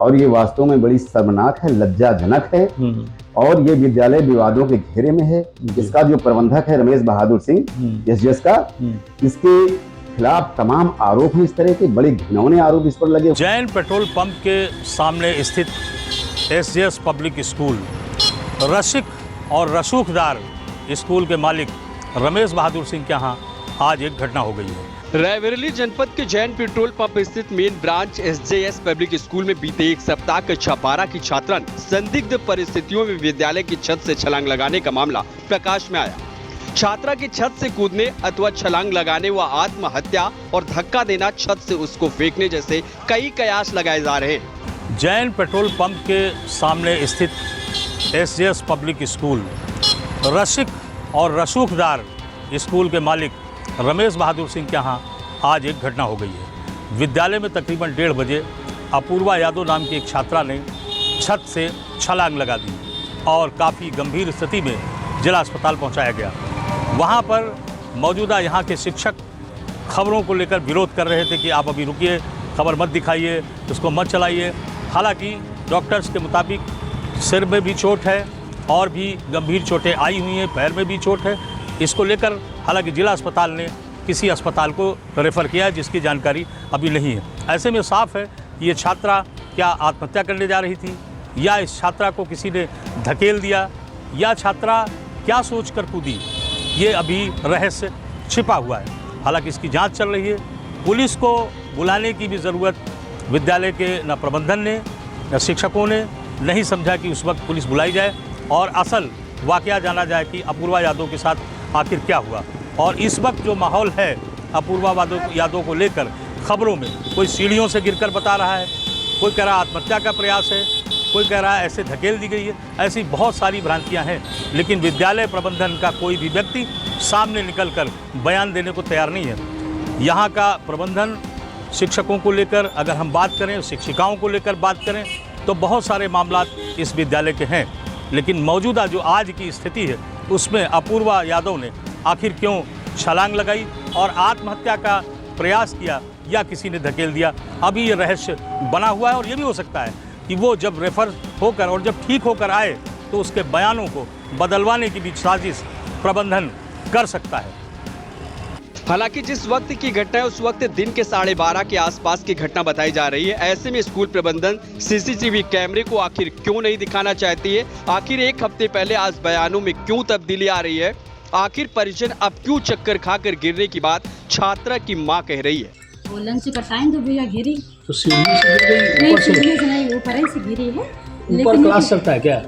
और ये वास्तव में बड़ी शर्मनाक है, लज्जाजनक है। और ये विद्यालय विवादों के घेरे में है। इसका जो प्रबंधक है रमेश बहादुर सिंह एसजीएस का, इसके खिलाफ तमाम आरोप हैं। इस तरह के बड़े घिनौने आरोप इस पर लगे। जैन पेट्रोल पंप के सामने स्थित एसजीएस पब्लिक स्कूल, रसिक और रसूखदार स्कूल के मालिक रमेश बहादुर सिंह के यहाँ आज एक घटना हो गई है। रायबरेली जनपद के जैन पेट्रोल पंप स्थित main branch SJS public school में बीते एक सप्ताह कक्षा 12 की छात्रा ने संदिग्ध परिस्थितियों में विद्यालय की छत से छलांग लगाने का मामला प्रकाश में आया। छात्रा की छत से कूदने अथवा छलांग लगाने व आत्महत्या और धक्का देना, छत से उसको फेंकने जैसे कई कयास लगाए जा रहे हैं। जैन पेट्रोल पंप के सामने स्थित एसजीएस पब्लिक स्कूल, रसिक और रसूखदार स्कूल के मालिक रमेश बहादुर सिंह के यहाँ आज एक घटना हो गई है। विद्यालय में तकरीबन 1:30 बजे अपूर्वा यादव नाम की एक छात्रा ने छत से छलांग लगा दी और काफ़ी गंभीर स्थिति में जिला अस्पताल पहुंचाया गया। वहां पर मौजूदा यहाँ के शिक्षक खबरों को लेकर विरोध कर रहे थे कि आप अभी रुकिए, खबर मत दिखाइए, उसको मत चलाइए। हालांकि डॉक्टर्स के मुताबिक सिर में भी चोट है और भी गंभीर चोटें आई हुई हैं, पैर में भी चोट है। इसको लेकर हालांकि जिला अस्पताल ने किसी अस्पताल को रेफ़र किया है, जिसकी जानकारी अभी नहीं है। ऐसे में साफ है कि ये छात्रा क्या आत्महत्या करने जा रही थी, या इस छात्रा को किसी ने धकेल दिया, या छात्रा क्या सोचकर कूदी, ये अभी रहस्य छिपा हुआ है। हालांकि इसकी जांच चल रही है। पुलिस को बुलाने की भी ज़रूरत विद्यालय के न प्रबंधन ने न शिक्षकों ने नहीं समझा कि उस वक्त पुलिस बुलाई जाए और असल वाकया जाना जाए कि अपूर्वा यादव के साथ आखिर क्या हुआ। और इस वक्त जो माहौल है अपूर्वा यादव को लेकर खबरों में, कोई सीढ़ियों से गिरकर बता रहा है, कोई कह रहा आत्महत्या का प्रयास है, कोई कह रहा है ऐसे धकेल दी गई है। ऐसी बहुत सारी भ्रांतियां हैं, लेकिन विद्यालय प्रबंधन का कोई भी व्यक्ति सामने निकलकर बयान देने को तैयार नहीं है। यहाँ का प्रबंधन शिक्षकों को लेकर अगर हम बात करें, शिक्षिकाओं को लेकर बात करें, तो बहुत सारे मामला इस विद्यालय के हैं। लेकिन मौजूदा जो आज की स्थिति है उसमें अपूर्वा यादव ने आखिर क्यों छलांग लगाई और आत्महत्या का प्रयास किया या किसी ने धकेल दिया, अभी ये रहस्य बना हुआ है। और ये भी हो सकता है कि वो जब रेफर होकर और जब ठीक होकर आए तो उसके बयानों को बदलवाने की भी साजिश प्रबंधन कर सकता है। हालांकि जिस वक्त की घटना है उस वक्त दिन के 12:30 के आसपास की घटना बताई जा रही है। ऐसे में स्कूल प्रबंधन सीसीटीवी कैमरे को आखिर क्यों नहीं दिखाना चाहती है? आखिर एक हफ्ते पहले आज बयानों में क्यों तब्दीली आ रही है? आखिर परिजन अब क्यों चक्कर खाकर गिरने की बात छात्रा की मां कह रही है? वो लंच का टाइम तो भैया गिरी, तो सीढ़ी से गिर गई? नहीं सीढ़ी से नहीं, ऊपर ही से गिरी है। ऊपर क्लास चलता है क्या?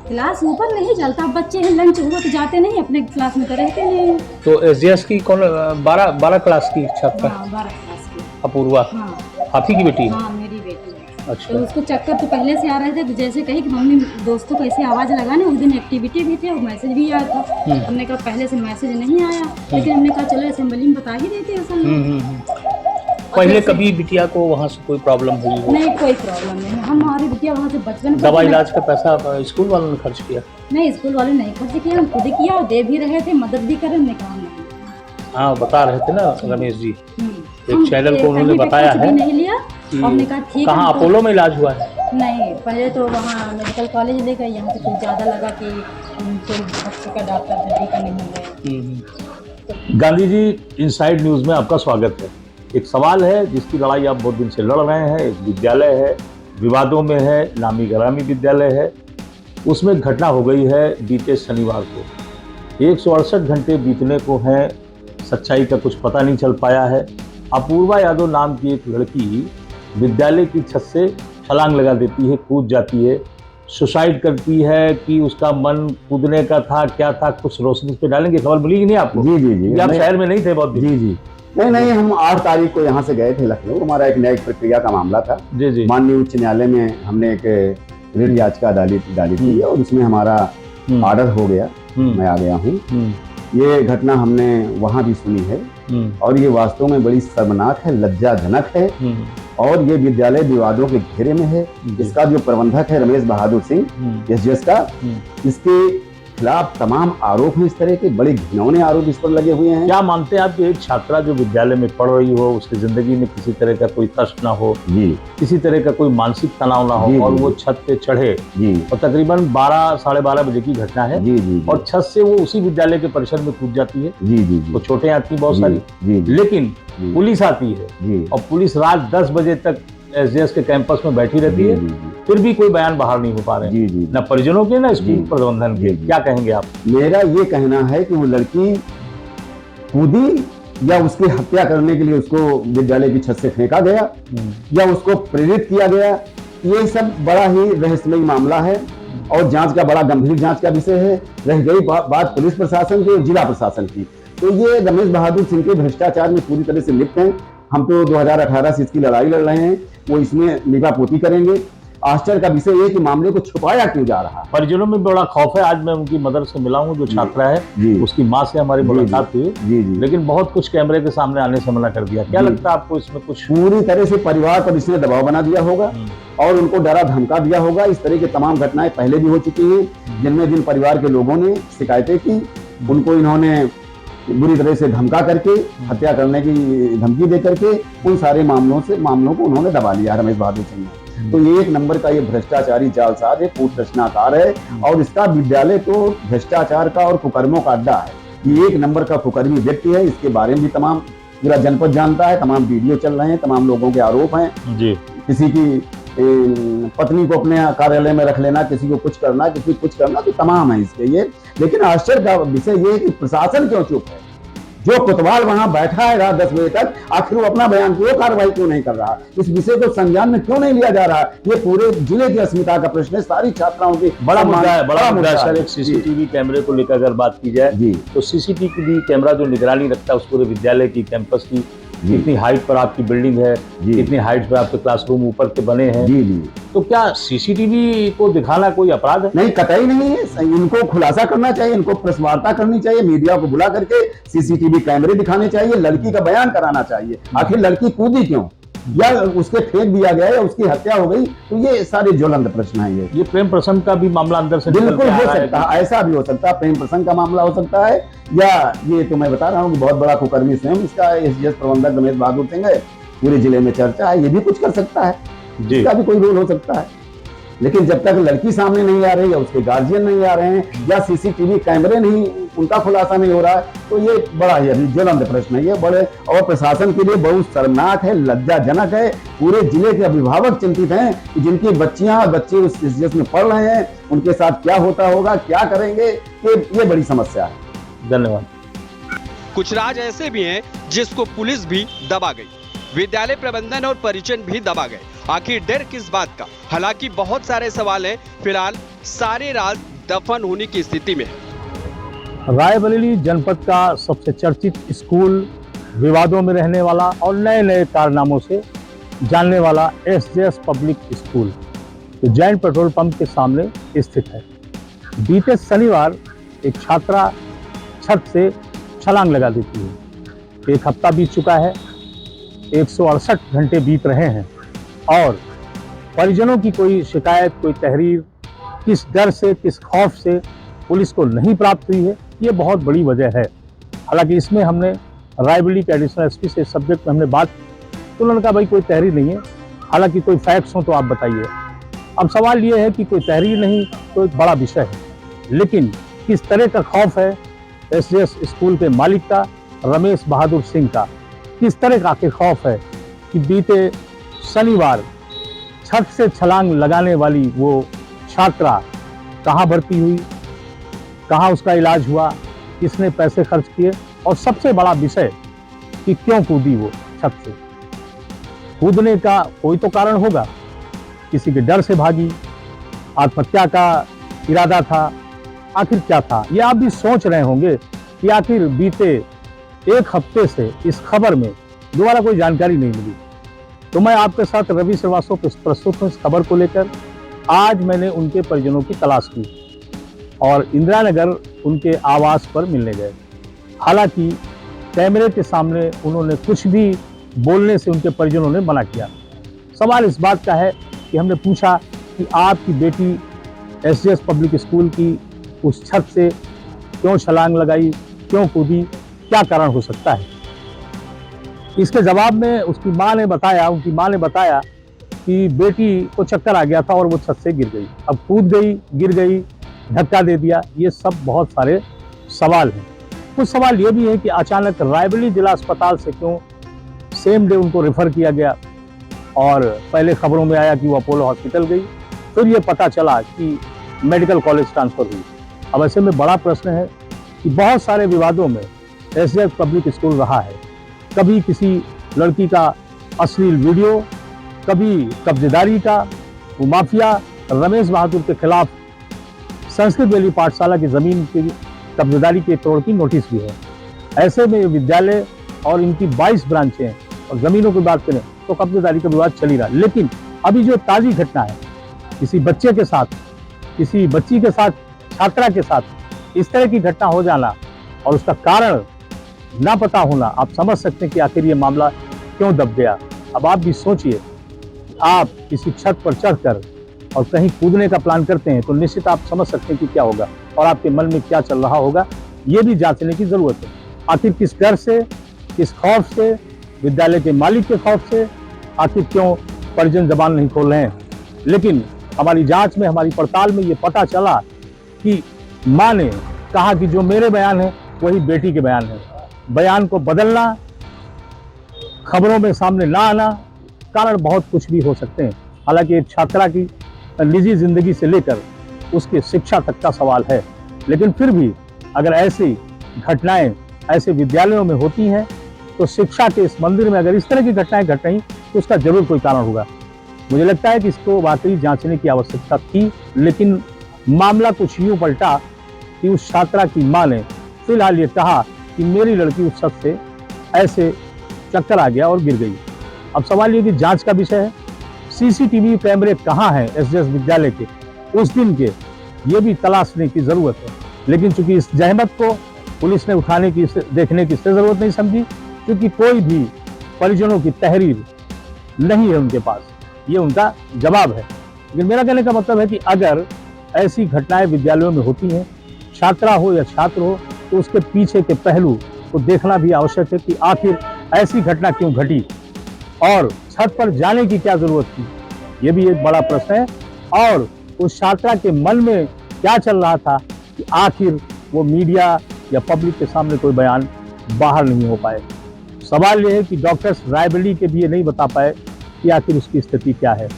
क्लास ऊपर नहीं चलता, बच्चे हैं, लंच हुआ तो जाते नहीं, अपने क्लास में तो रहते नहीं। तो एसजीएस की कौन 12 क्लास की छात्रा? हाँ, 12 क्लास की अपूर्वा। हाँ, आप ही की बेटी? हाँ, मेरी बेटी है। अच्छा। तो उसको चक्कर तो पहले से आ रहे थे, तो जैसे कही कि मम्मी दोस्तों को ऐसे आवाज़ लगाने, उस दिन एक्टिविटी भी थे और मैसेज भी आया था। हमने कहा पहले से मैसेज नहीं आया, लेकिन हमने कहा चलो असेंबली में बता ही देते असल। पहले कभी बिटिया को वहाँ से कोई प्रॉब्लम हुई हो? नहीं, कोई प्रॉब्लम नहीं। हमारी बिटिया वहाँ से बचपन दवा इलाज का पैसा स्कूल वालों ने खर्च किया? नहीं, स्कूल वाले नहीं खर्च किया, हम खुद किया और दे भी रहे थे, मदद भी करें, हमने कहा नहीं। हाँ, बता रहे थे ना रमेश जी, एक चैनल को उन्होंने बताया है। नहीं लिया, हमने कहा ठीक है। कहाँ अपोलो में इलाज हुआ है? नहीं, पहले तो वहाँ मेडिकल कॉलेज ले गए, यहाँ से कुछ ज़्यादा लगा कि कोई बच्चे का डॉक्टर हड्डी का नहीं है। गांधी जी इनसाइड न्यूज़ में आपका स्वागत है। एक सवाल है जिसकी लड़ाई आप बहुत दिन से लड़ रहे हैं। एक विद्यालय है, विवादों में है, नामी गिरामी विद्यालय है। उसमें घटना हो गई है बीते शनिवार को। 168 घंटे बीतने को हैं, सच्चाई का कुछ पता नहीं चल पाया है। अपूर्वा यादव नाम की एक लड़की विद्यालय की छत से छलांग लगा देती है, कूद जाती है, सुसाइड करती है कि उसका मन कूदने का था, क्या था, कुछ रोशनी पे डालेंगे। खबर मिली कि नहीं आपको? जी जी जी, आप शहर में नहीं थे बहुत दिन? जी जी, नहीं, हम 8 तारीख को यहाँ से गए थे लखनऊ। हमारा एक न्यायिक प्रक्रिया का मामला था। जी जी। माननीय उच्च न्यायालय में हमने एक रिट याचिका डाली थी और उसमें हमारा ऑर्डर हो गया, मैं आ गया हूँ। ये घटना हमने वहाँ भी सुनी है और ये वास्तव में बड़ी शर्मनाक है, लज्जाजनक है। और ये विद्यालय विवादों के घेरे में है। इसका जो प्रबंधक है रमेश बहादुर सिंह एसजीएस का, इसके खिलाफ तमाम आरोप हैं, इस तरह के बड़े घिनौने आरोप इस पर लगे हुए हैं। क्या मानते हैं आप कि एक छात्रा जो विद्यालय में पढ़ रही हो, उसकी जिंदगी में किसी तरह का कोई कष्ट ना हो, जी किसी तरह का कोई मानसिक तनाव ना जी, हो, और जी, वो जी। छत पे चढ़े, जी और तकरीबन 12 साढ़े 12 बजे की घटना है, जी जी और छत से वो उसी विद्यालय के परिसर में कूद जाती है। जी जी जी वो चोटें आती हैं बहुत जी, सारी, जी जी लेकिन जी। पुलिस आती है, जी और पुलिस रात 10 बजे तक एसडीएस के कैंपस में बैठी रहती जी है, जी जी फिर भी कोई बयान बाहर नहीं हो पा रहे जी जी। न परिजनों के न स्कूल जी, प्रबंधन के। जी, जी। क्या कहेंगे आप? मेरा ये कहना है कि वो लड़की कूदी या उसकी हत्या करने के लिए उसको विद्यालय की छत से फेंका गया या उसको प्रेरित किया गया, ये सब बड़ा ही रहस्यमय मामला है और जांच का बड़ा गंभीर जांच का विषय है। रह गई बात पुलिस प्रशासन की और जिला प्रशासन की, तो ये रमेश बहादुर सिंह के भ्रष्टाचार में पूरी तरह से लिप्त हैं। हम तो 2018 से इसकी लड़ाई लड़ रहे हैं, वो इसमें लिपापोती करेंगे। आश्चर्य का विषय ये कि मामले को छुपाया क्यों जा रहा है। परिजनों में बड़ा खौफ है। आज मैं उनकी मदर से मिला हूँ, जो छात्रा है, जी उसकी माँ से हमारी मुलाकात हुई, जी जी, लेकिन बहुत कुछ कैमरे के सामने आने से मना कर दिया। क्या जी। लगता है आपको इसमें कुछ? पूरी तरह से परिवार पर इसने दबाव बना दिया होगा और उनको डरा धमका दिया होगा। इस तरह की तमाम घटनाएं पहले भी हो चुकी हैं, जिन परिवार के लोगों ने शिकायतें की, उनको इन्होंने बुरी तरह से धमका करके, हत्या करने की धमकी दे करके उन सारे मामलों को उन्होंने दबा लिया रमेश बहादुर सिंह ने। तो ये एक नंबर का ये भ्रष्टाचारी जालसाज है, कूट रचनाकार है, और इसका विद्यालय तो भ्रष्टाचार का और कुकर्मों का अड्डा है। ये एक नंबर का कुकर्मी व्यक्ति है, इसके बारे में भी तमाम पूरा जनपद जानता है, तमाम वीडियो चल रहे हैं, तमाम लोगों के आरोप हैं। जी। किसी की पत्नी को अपने कार्यालय में रख लेना, किसी को कुछ करना, किसी को कुछ करना, तो तमाम है इसके ये। लेकिन आश्चर्य का विषय ये है कि प्रशासन क्यों चुप है? जो कोतवाल वहां बैठा है रात 10 बजे तक, आखिर वो अपना बयान क्यों कार्रवाई क्यों नहीं कर रहा? इस विषय को संज्ञान में क्यों नहीं लिया जा रहा? ये पूरे जिले की अस्मिता का प्रश्न है, सारी छात्राओं की बड़ा मुद्दा है, बड़ा मुद्दा है सर। एक जी। सीसीटीवी कैमरे को लेकर अगर बात की जाए, जी तो सीसीटीवी कैमरा जो निगरानी रखता है उस पूरे विद्यालय की, कैंपस की, जी। कितनी हाइट पर आपकी बिल्डिंग है, जी। कितनी हाइट पर आपके क्लासरूम ऊपर के बने हैं, जी जी तो क्या सीसीटीवी को दिखाना कोई अपराध है? नहीं, कतई नहीं है। इनको खुलासा करना चाहिए, इनको प्रेस वार्ता करनी चाहिए, मीडिया को बुला करके सीसीटीवी कैमरे दिखाने चाहिए, लड़की का बयान कराना चाहिए। आखिर लड़की कूदी क्यों, या उसके फेंक दिया गया, या उसकी हत्या हो गई, तो ये सारे ज्वलंत प्रश्न है। ये प्रेम प्रसंग का भी मामला अंदर से निकल बिल्कुल के आ हो रहा है। सकता है, ऐसा भी हो सकता है, प्रेम प्रसंग का मामला हो सकता है, या ये तो मैं बता रहा हूँ कि बहुत बड़ा कुकर्मी स्वयं इसका एसडीएस प्रबंधक रमेश बहादुर सिंह है, पूरे जिले में चर्चा है, ये भी कुछ कर सकता है, जी। इसका भी कोई रोल हो सकता है। लेकिन जब तक लड़की सामने नहीं आ रही, या उसके गार्जियन नहीं आ रहे हैं, या सीसीटीवी कैमरे नहीं, उनका खुलासा नहीं हो रहा है, तो ये बड़ा ही अभी ज्वलंत प्रश्न है ये, बड़े, और प्रशासन के लिए बहुत शर्मनाक है, लज्जाजनक है। पूरे जिले के अभिभावक चिंतित हैं कि जिनकी बच्चियां और बच्चे उस एसडीएस में पढ़ रहे हैं, उनके साथ क्या होता होगा, क्या करेंगे, ये बड़ी समस्या है। धन्यवाद। कुछ राज ऐसे भी हैं जिसको पुलिस भी दबा गई, विद्यालय प्रबंधन और परिजन भी दबा गए। आखिर डर किस बात का? हालांकि बहुत सारे सवाल हैं, फिलहाल सारे राज दफन होने की स्थिति में है। रायबरेली जनपद का सबसे चर्चित स्कूल, विवादों में रहने वाला और नए नए कारनामों से जानने वाला एसजेएस पब्लिक स्कूल जो जैन पेट्रोल पंप के सामने स्थित है। बीते शनिवार एक छात्रा छत से छलांग लगा देती है। एक हफ्ता बीत चुका है, 168 घंटे बीत रहे हैं और परिजनों की कोई शिकायत, कोई तहरीर किस डर से, किस खौफ से पुलिस को नहीं प्राप्त हुई है, ये बहुत बड़ी वजह है। हालांकि इसमें हमने रायबरेली के एडिशनल एसपी से सब्जेक्ट में हमने बात, तो उन्होंने कहा भाई कोई तहरीर नहीं है, हालांकि कोई फैक्ट्स हो तो आप बताइए। अब सवाल ये है कि कोई तहरीर नहीं तो एक बड़ा विषय है, लेकिन किस तरह का खौफ है एसजेएस स्कूल के मालिक का, रमेश बहादुर सिंह का, किस तरह का आखिर खौफ है कि बीते शनिवार छत से छलांग लगाने वाली वो छात्रा कहाँ भर्ती हुई, कहाँ उसका इलाज हुआ, किसने पैसे खर्च किए, और सबसे बड़ा विषय कि क्यों कूदी वो छत से। कूदने का कोई तो कारण होगा, किसी के डर से भागी, आत्महत्या का इरादा था, आखिर क्या था? ये आप भी सोच रहे होंगे कि आखिर बीते एक हफ्ते से इस खबर में दोबारा कोई जानकारी नहीं मिली। तो मैं आपके साथ रवि श्रीवास्तव प्रस्तुत हूँ इस खबर को लेकर। आज मैंने उनके परिजनों की तलाश की और इंदिरा नगर उनके आवास पर मिलने गए। हालांकि कैमरे के सामने उन्होंने कुछ भी बोलने से उनके परिजनों ने मना किया। सवाल इस बात का है कि हमने पूछा कि आपकी बेटी एसजेएस पब्लिक स्कूल की उस छत से क्यों छलांग लगाई, क्यों कूदी, क्या कारण हो सकता है? इसके जवाब में उनकी माँ ने बताया कि बेटी को चक्कर आ गया था और वो छत से गिर गई। अब कूद गई, गिर गई, धक्का दे दिया, ये सब बहुत सारे सवाल हैं। कुछ सवाल ये भी है कि अचानक रायबरेली जिला अस्पताल से क्यों सेम डे उनको रेफर किया गया, और पहले खबरों में आया कि वो अपोलो हॉस्पिटल गई, फिर ये पता चला कि मेडिकल कॉलेज ट्रांसफर हुई। अब ऐसे में बड़ा प्रश्न है कि बहुत सारे विवादों में एसजेएस पब्लिक स्कूल रहा है। कभी किसी लड़की का अश्लील वीडियो, कभी कब्जेदारी का वो माफिया रमेश बहादुर के खिलाफ संस्कृत वैली पाठशाला की जमीन की कब्जेदारी के तौर की नोटिस भी है। ऐसे में ये विद्यालय और इनकी 22 ब्रांचें हैं, और जमीनों की बात करें तो कब्जेदारी का विवाद चल ही रहा है। लेकिन अभी जो ताज़ी घटना है, किसी बच्चे के साथ, किसी बच्ची के साथ, छात्रा के साथ इस तरह की घटना हो जाना और उसका कारण ना पता होना, आप समझ सकते हैं कि आखिर ये मामला क्यों दब गया। अब आप भी सोचिए, आप किसी छत पर चढ़कर और कहीं कूदने का प्लान करते हैं तो निश्चित आप समझ सकते हैं कि क्या होगा और आपके मन में क्या चल रहा होगा। ये भी जांचने की जरूरत है। आखिर किस डर से, किस खौफ से, विद्यालय के मालिक के खौफ से, आखिर क्यों परिजन जबान नहीं खोल रहे हैं। लेकिन हमारी जांच में, हमारी पड़ताल में ये पता चला कि माँ ने कहा कि जो मेरे बयान है वही बेटी के बयान है। बयान को बदलना, खबरों में सामने ना आना, कारण बहुत कुछ भी हो सकते हैं। हालांकि एक छात्रा की निजी जिंदगी से लेकर उसकी शिक्षा तक का सवाल है, लेकिन फिर भी अगर ऐसी घटनाएं ऐसे विद्यालयों में होती हैं तो शिक्षा के इस मंदिर में अगर इस तरह की घटनाएं घट रही तो उसका जरूर कोई कारण होगा। मुझे लगता है कि इसको वाकई जांचने की आवश्यकता थी, लेकिन मामला कुछ यूं पलटा कि उस छात्रा की मां ने फिलहाल ये कहा कि मेरी लड़की उस छत से ऐसे चक्कर आ गया और गिर गई। अब सवाल ये कि जांच का विषय है, सीसीटीवी कैमरे कहाँ हैं एसजेएस विद्यालय के उस दिन के, ये भी तलाशने की जरूरत है। लेकिन चूंकि इस जहमत को पुलिस ने उठाने की, देखने की जरूरत नहीं समझी, क्योंकि कोई भी परिजनों की तहरीर नहीं है उनके पास, ये उनका जवाब है। लेकिन मेरा कहने का मतलब है कि अगर ऐसी घटनाएं विद्यालयों में होती हैं, छात्रा हो या छात्र हो, तो उसके पीछे के पहलू को देखना भी आवश्यक है कि आखिर ऐसी घटना क्यों घटी और छत पर जाने की क्या जरूरत थी, ये भी एक बड़ा प्रश्न है। और उस छात्रा के मन में क्या चल रहा था कि आखिर वो मीडिया या पब्लिक के सामने कोई बयान बाहर नहीं हो पाए। सवाल ये है कि डॉक्टर्स रायबरेली के भी ये नहीं बता पाए कि आखिर उसकी स्थिति क्या है।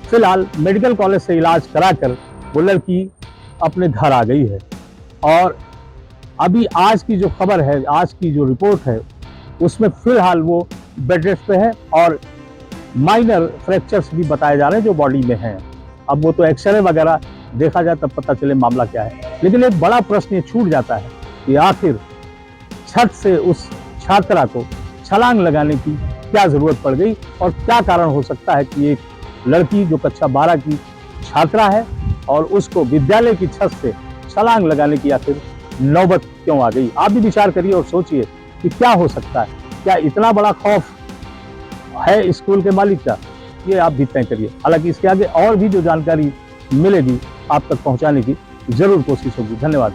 फिलहाल मेडिकल कॉलेज से इलाज कराकर वो लड़की अपने घर आ गई है, और अभी आज की जो खबर है, आज की जो रिपोर्ट है, उसमें फिलहाल वो बेड रेस्ट पे है और माइनर फ्रैक्चर्स भी बताए जा रहे हैं जो बॉडी में हैं। अब वो तो एक्सरे वगैरह देखा जाए तब पता चले मामला क्या है। लेकिन एक बड़ा प्रश्न ये छूट जाता है कि आखिर छत से उस छात्रा को छलांग लगाने की क्या जरूरत पड़ गई और क्या कारण हो सकता है कि एक लड़की जो कक्षा 12 की छात्रा है और उसको विद्यालय की छत से छलांग लगाने की आखिर नौबत क्यों आ गई। आप भी विचार करिए और सोचिए कि क्या हो सकता है। क्या इतना बड़ा खौफ है स्कूल के मालिक का, ये आप भी तय करिए। हालांकि इसके आगे और भी जो जानकारी मिलेगी आप तक पहुंचाने की जरूर कोशिश होगी। धन्यवाद।